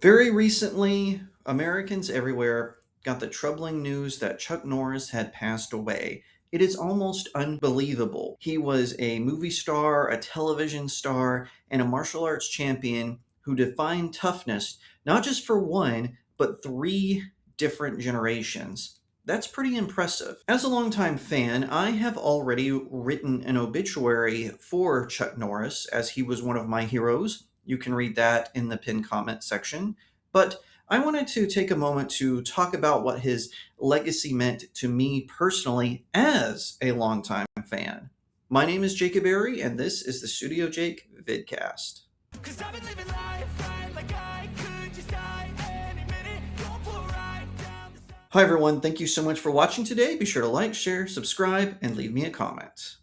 Very recently, Americans everywhere got the troubling news that Chuck Norris had passed away. It is almost unbelievable. He was a movie star, a television star, and a martial arts champion who defined toughness not just for one, but three different generations. That's pretty impressive. As a longtime fan, I have already written an obituary for Chuck Norris, as he was one of my heroes. You can read that in the pinned comment section. But I wanted to take a moment to talk about what his legacy meant to me personally as a longtime fan. My name is Jacob Berry, and this is the StudioJake vidcast. Hi everyone, thank you so much for watching today. Be sure to like, share, subscribe, and leave me a comment.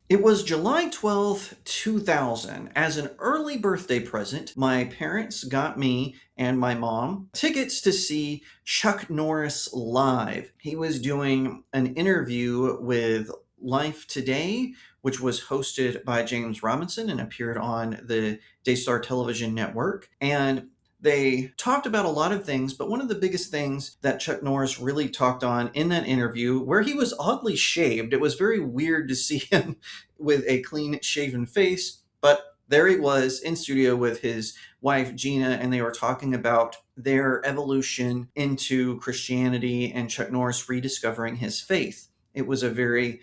It was July 12th, 2000. As an early birthday present, my parents got me and my mom tickets to see Chuck Norris live. He was doing an interview with Life Today, which was hosted by James Robinson and appeared on the Daystar Television Network. And they talked about a lot of things, but one of the biggest things that Chuck Norris really talked on in that interview, where he was oddly shaved, it was very weird to see him with a clean shaven face, but there he was in studio with his wife Gina, and they were talking about their evolution into Christianity and Chuck Norris rediscovering his faith. It was a very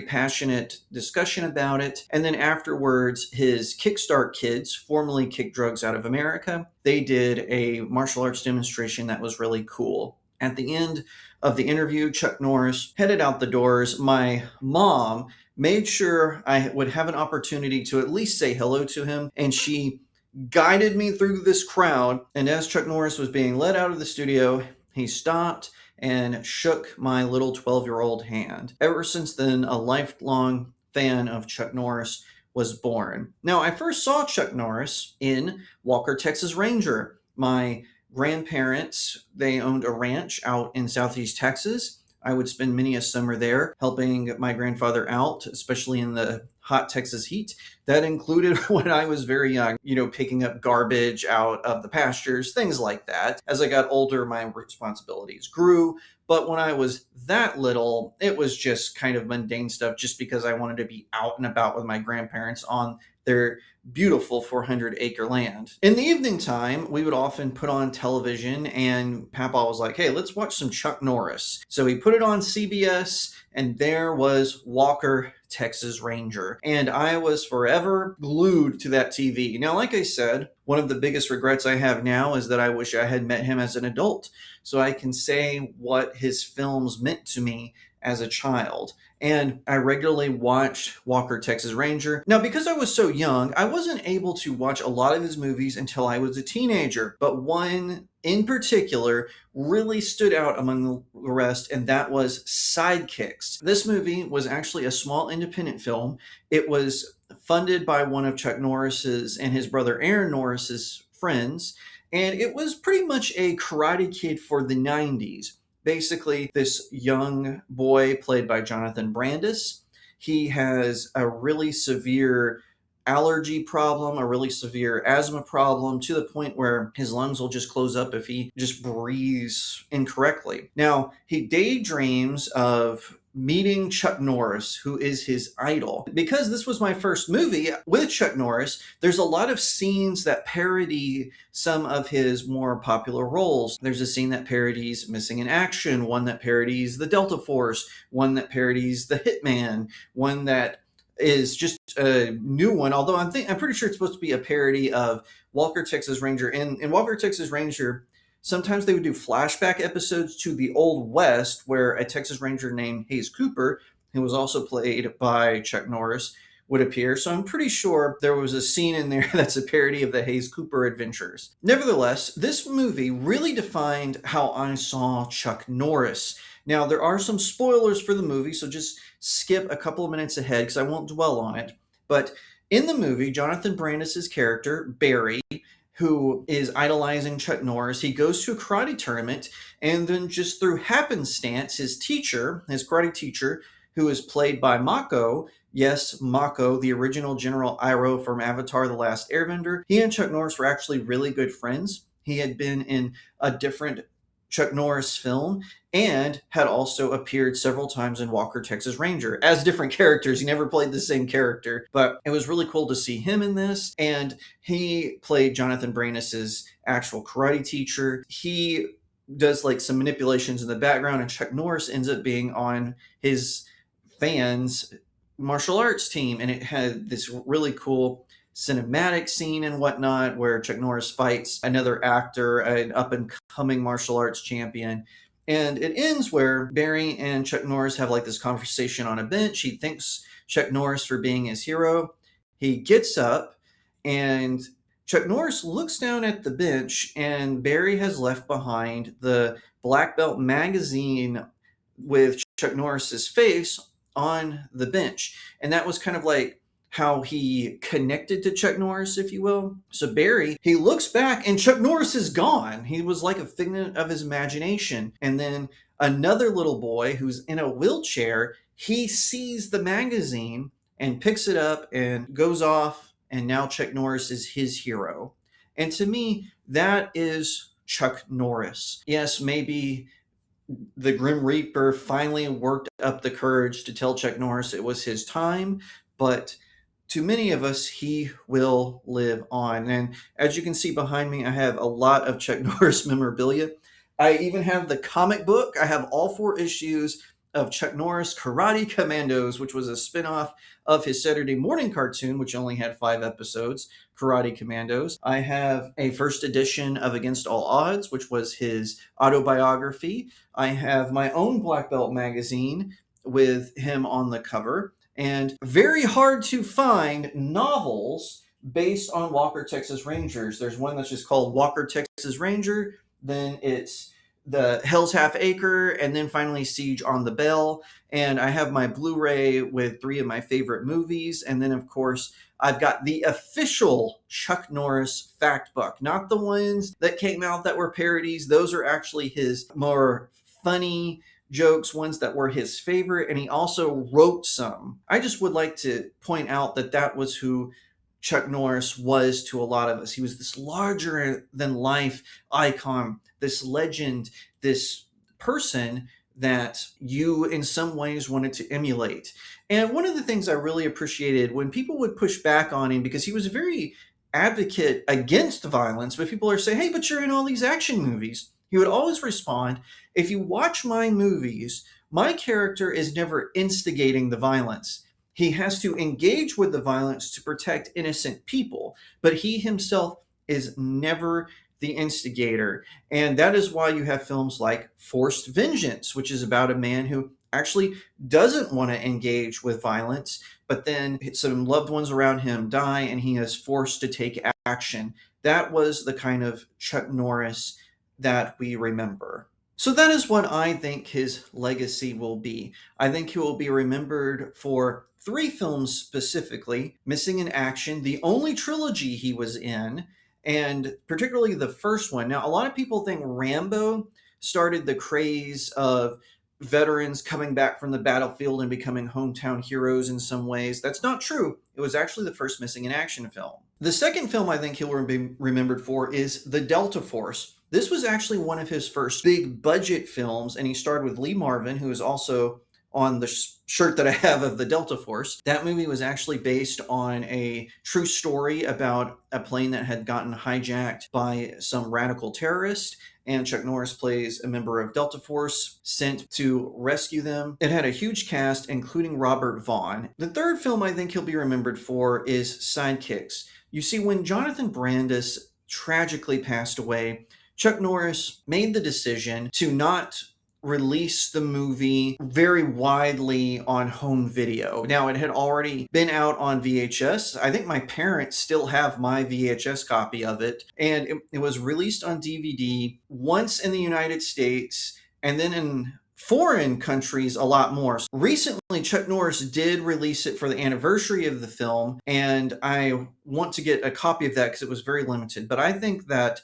passionate discussion about it. And then afterwards, his Kickstart kids, formerly Kick Drugs Out of America, they did a martial arts demonstration that was really cool. At the end of the interview, Chuck Norris headed out the doors. My mom made sure I would have an opportunity to at least say hello to him, and she guided me through this crowd. And as Chuck Norris was being led out of the studio, he stopped and shook my little 12-year-old hand. Ever since then, a lifelong fan of Chuck Norris was born. Now, I first saw Chuck Norris in Walker, Texas Ranger. My grandparents, they owned a ranch out in southeast Texas. I would spend many a summer there helping my grandfather out, especially in the hot Texas heat. That included when I was very young, picking up garbage out of the pastures, things like that. As I got older, my responsibilities grew. But when I was that little, it was just kind of mundane stuff just because I wanted to be out and about with my grandparents on their beautiful 400-acre land. In the evening time, we would often put on television, and Papa was like, hey, let's watch some Chuck Norris. So he put it on CBS, and there was Walker, Texas Ranger. And I was forever glued to that TV. Now, like I said, one of the biggest regrets I have now is that I wish I had met him as an adult, so I can say what his films meant to me as a child. And I regularly watched Walker, Texas Ranger. Now, because I was so young, I wasn't able to watch a lot of his movies until I was a teenager. But one in particular really stood out among the rest, and that was Sidekicks. This movie was actually a small independent film. It was funded by one of Chuck Norris's and his brother Aaron Norris's friends, and it was pretty much a Karate Kid for the 90s. Basically, this young boy played by Jonathan Brandis, he has a really severe allergy problem, a really severe asthma problem, to the point where his lungs will just close up if he just breathes incorrectly. Now, he daydreams of meeting Chuck Norris, who is his idol. Because this was my first movie with Chuck Norris, there's a lot of scenes that parody some of his more popular roles. There's a scene that parodies Missing in Action, one that parodies the Delta Force, one that parodies the Hitman, one that is just a new one, although I'm pretty sure it's supposed to be a parody of Walker, Texas Ranger. In Walker, Texas Ranger, sometimes they would do flashback episodes to the Old West, where a Texas Ranger named Hayes Cooper, who was also played by Chuck Norris, would appear. So I'm pretty sure there was a scene in there that's a parody of the Hayes Cooper adventures. Nevertheless, this movie really defined how I saw Chuck Norris. Now, there are some spoilers for the movie, so just skip a couple of minutes ahead because I won't dwell on it. But in the movie, Jonathan Brandis' character, Barry, who is idolizing Chuck Norris, he goes to a karate tournament, and then just through happenstance, his teacher, his karate teacher, who is played by Mako, yes, Mako, the original General Iroh from Avatar: The Last Airbender, he and Chuck Norris were actually really good friends. He had been in a different Chuck Norris film and had also appeared several times in Walker, Texas Ranger as different characters. He never played the same character, but it was really cool to see him in this. And he played Jonathan Brandis's actual karate teacher. He does like some manipulations in the background, and Chuck Norris ends up being on his fans' martial arts team. And it had this really cool cinematic scene and whatnot where Chuck Norris fights another actor, an up and coming martial arts champion. And it ends where Barry and Chuck Norris have like this conversation on a bench. He thanks Chuck Norris for being his hero. He gets up, and Chuck Norris looks down at the bench, and Barry has left behind the Black Belt magazine with Chuck Norris's face on the bench. And that was kind of like how he connected to Chuck Norris, if you will. So Barry, he looks back and Chuck Norris is gone. He was like a figment of his imagination. And then another little boy who's in a wheelchair, he sees the magazine and picks it up and goes off. And now Chuck Norris is his hero. And to me, that is Chuck Norris. Yes, maybe the Grim Reaper finally worked up the courage to tell Chuck Norris it was his time, but to many of us, he will live on. And as you can see behind me, I have a lot of Chuck Norris memorabilia. I even have the comic book. I have all 4 issues of Chuck Norris Karate Commandos, which was a spinoff of his Saturday morning cartoon, which only had 5 episodes, Karate Commandos. I have a first edition of Against All Odds, which was his autobiography. I have my own Black Belt magazine with him on the cover, and very hard to find novels based on Walker, Texas Rangers. There's one that's just called Walker, Texas Ranger, then it's the Hell's Half Acre, and then finally Siege on the Bell. And I have my Blu-ray with 3 of my favorite movies. And then, of course, I've got the official Chuck Norris fact book, not the ones that came out that were parodies. Those are actually his more funny jokes, ones that were his favorite. And he also wrote some. I just would like to point out that that was who Chuck Norris was to a lot of us. He was this larger than life icon, this legend, this person that you in some ways wanted to emulate. And one of the things I really appreciated when people would push back on him, because he was a very advocate against violence, but people are saying, hey, but you're in all these action movies. He would always respond, if you watch my movies, my character is never instigating the violence. He has to engage with the violence to protect innocent people, but he himself is never the instigator. And that is why you have films like Forced Vengeance, which is about a man who actually doesn't want to engage with violence, but then some loved ones around him die and he is forced to take action. That was the kind of Chuck Norris that we remember. So that is what I think his legacy will be. I think he will be remembered for 3 films specifically: Missing in Action, the only trilogy he was in, and particularly the first one. Now, a lot of people think Rambo started the craze of veterans coming back from the battlefield and becoming hometown heroes in some ways. That's not true. It was actually the first Missing in Action film. The second film I think he'll be remembered for is The Delta Force. This was actually one of his first big budget films, and he starred with Lee Marvin, who is also on the shirt that I have of the Delta Force. That movie was actually based on a true story about a plane that had gotten hijacked by some radical terrorist, and Chuck Norris plays a member of Delta Force sent to rescue them. It had a huge cast, including Robert Vaughn. The third film I think he'll be remembered for is Sidekicks. You see, when Jonathan Brandis tragically passed away, Chuck Norris made the decision to not release the movie very widely on home video. Now, it had already been out on VHS. I think my parents still have my VHS copy of it. And it was released on DVD once in the United States and then in foreign countries a lot more. Recently, Chuck Norris did release it for the anniversary of the film, and I want to get a copy of that because it was very limited. But I think that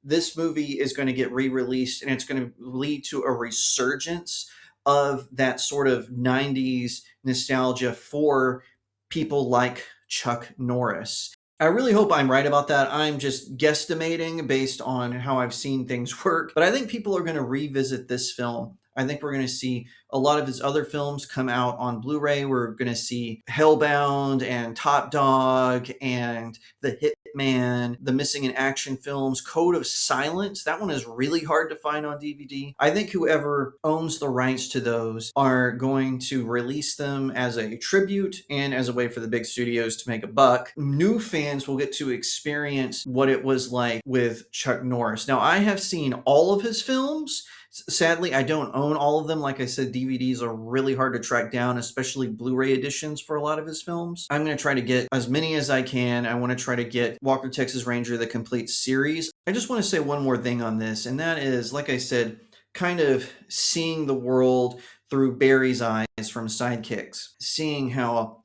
this movie is going to get re-released, and it's going to lead to a resurgence of that sort of 90s nostalgia for people like Chuck Norris. I really hope I'm right about that. I'm just guesstimating based on how I've seen things work. But I think people are going to revisit this film. I think we're going to see a lot of his other films come out on Blu-ray. We're going to see Hellbound and Top Dog and The Hitman, the Missing in Action films, Code of Silence. That one is really hard to find on DVD. I think whoever owns the rights to those are going to release them as a tribute and as a way for the big studios to make a buck. New fans will get to experience what it was like with Chuck Norris. Now, I have seen all of his films. Sadly, I don't own all of them. Like I said, DVDs are really hard to track down, especially Blu-ray editions for a lot of his films. I'm going to try to get as many as I can. I want to try to get Walker, Texas Ranger, the complete series. I just want to say one more thing on this, and that is, like I said, kind of seeing the world through Barry's eyes from Sidekicks, seeing how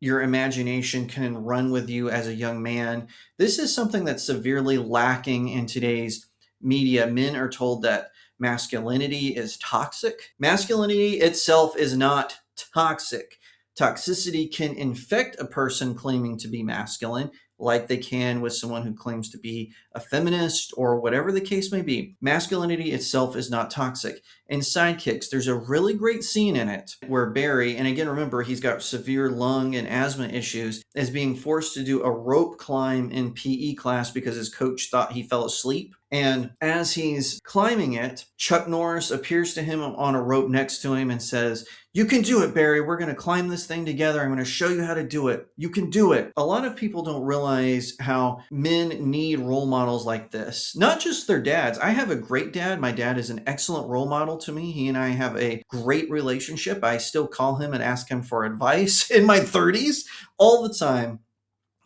your imagination can run with you as a young man. This is something that's severely lacking in today's media. Men are told that masculinity is toxic. Masculinity itself is not toxic. Toxicity can infect a person claiming to be masculine, like they can with someone who claims to be a feminist or whatever the case may be. Masculinity itself is not toxic. In Sidekicks, there's a really great scene in it where Barry, and again, remember, he's got severe lung and asthma issues, is being forced to do a rope climb in PE class because his coach thought he fell asleep. And as he's climbing it, Chuck Norris appears to him on a rope next to him and says, "You can do it, Barry. We're going to climb this thing together. I'm going to show you how to do it. You can do it." A lot of people don't realize how men need role models like this. Not just their dads. I have a great dad. My dad is an excellent role model to me. He and I have a great relationship. I still call him and ask him for advice in my 30s all the time.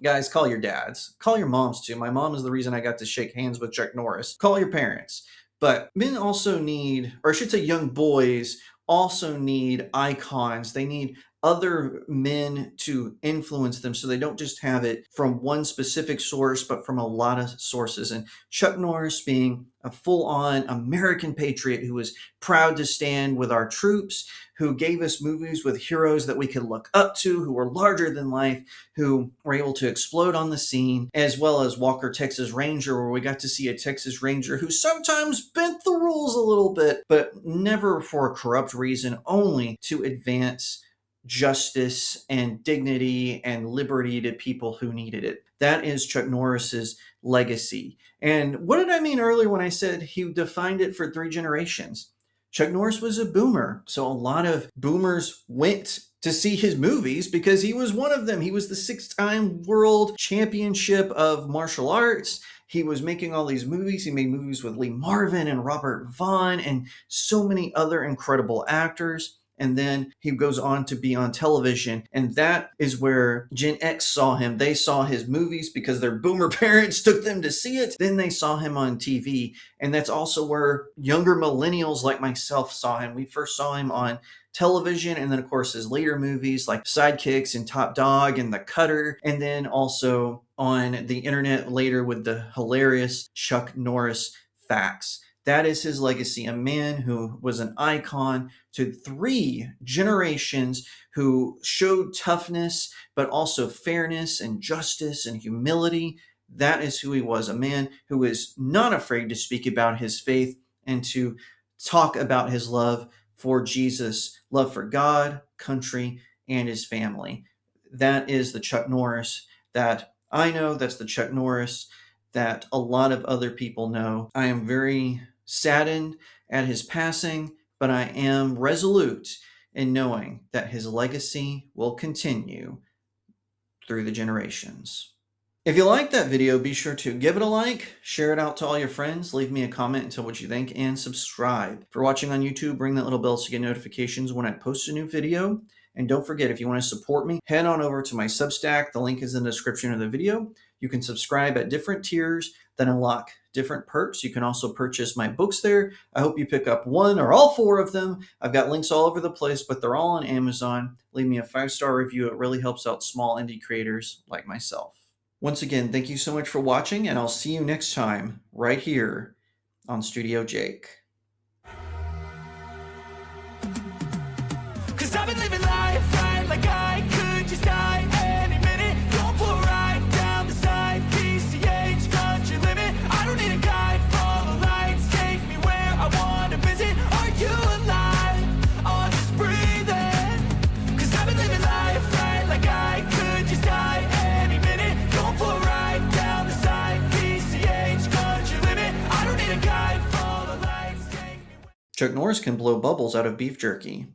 Guys, call your dads. Call your moms too. My mom is the reason I got to shake hands with Chuck Norris. Call your parents. But men also need, or I should say young boys also need icons. They need other men to influence them so they don't just have it from one specific source, but from a lot of sources. And Chuck Norris being a full-on American patriot who was proud to stand with our troops, who gave us movies with heroes that we could look up to, who were larger than life, who were able to explode on the scene, as well as Walker, Texas Ranger, where we got to see a Texas Ranger who sometimes bent the rules a little bit, but never for a corrupt reason, only to advance justice and dignity and liberty to people who needed it. That is Chuck Norris's legacy. And what did I mean earlier when I said he defined it for 3 generations? Chuck Norris was a boomer, so a lot of boomers went to see his movies because he was one of them. He was the 6-time world championship of martial arts. He was making all these movies. He made movies with Lee Marvin and Robert Vaughn and so many other incredible actors. And then he goes on to be on television. And that is where Gen X saw him. They saw his movies because their boomer parents took them to see it. Then they saw him on TV. And that's also where younger millennials like myself saw him. We first saw him on television, and then of course his later movies like Sidekicks and Top Dog and The Cutter, and then also on the internet later with the hilarious Chuck Norris Facts. That is his legacy, a man who was an icon to 3 generations, who showed toughness, but also fairness and justice and humility. That is who he was, a man who is not afraid to speak about his faith and to talk about his love for Jesus, love for God, country, and his family. That is the Chuck Norris that I know. That's the Chuck Norris that a lot of other people know. I am very saddened at his passing, but I am resolute in knowing that his legacy will continue through the generations. If you liked that video, be sure to give it a like, share it out to all your friends, leave me a comment and tell what you think, and subscribe. If you're watching on YouTube, ring that little bell so you get notifications when I post a new video. And don't forget, if you want to support me, head on over to my Substack. The link is in the description of the video. You can subscribe at different tiers that unlock different perks. You can also purchase my books there. I hope you pick up 1 or all 4 of them. I've got links all over the place, but they're all on Amazon. Leave me a 5-star review. It really helps out small indie creators like myself. Once again, thank you so much for watching, and I'll see you next time right here on StudioJake. 'Cause I've been living life right like I could just die any minute. Going for a ride down the side. Chuck Norris can blow bubbles out of beef jerky.